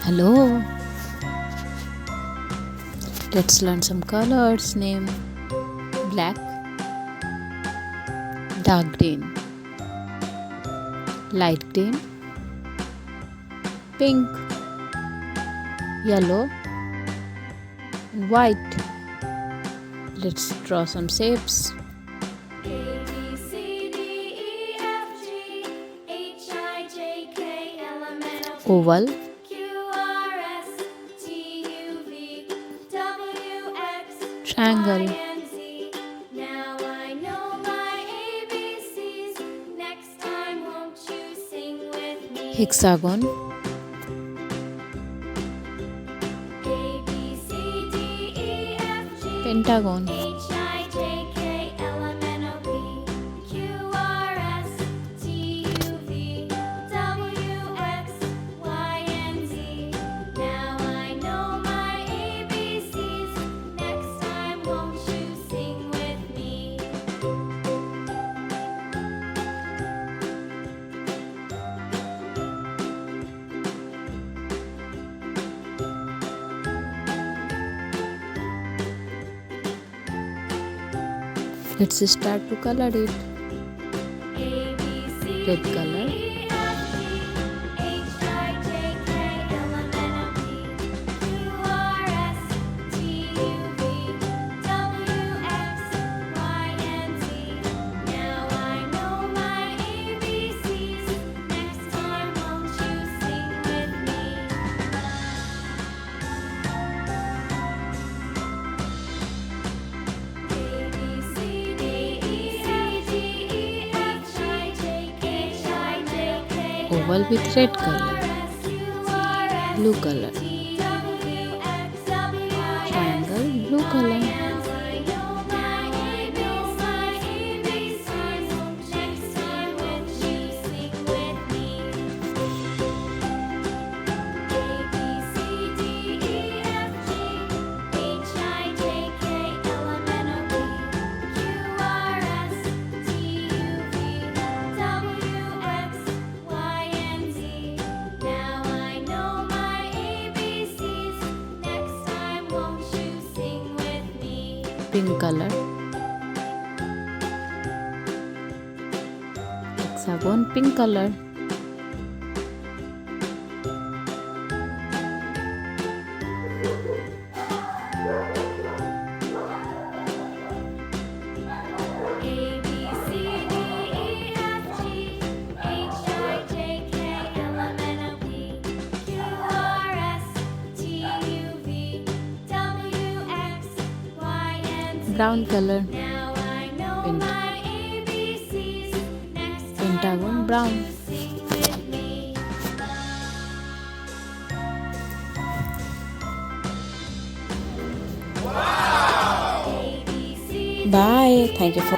Hello, let's learn some colors. Name black, dark green, light green, pink, yellow, and white. Let's draw some shapes. Oval, triangle, hexagon, pentagon, let's start to color it. Red color, oval with red color, blue color, triangle, blue color, pink color, hexagon, pink color, brown color, pentagon, brown, bye. Thank you for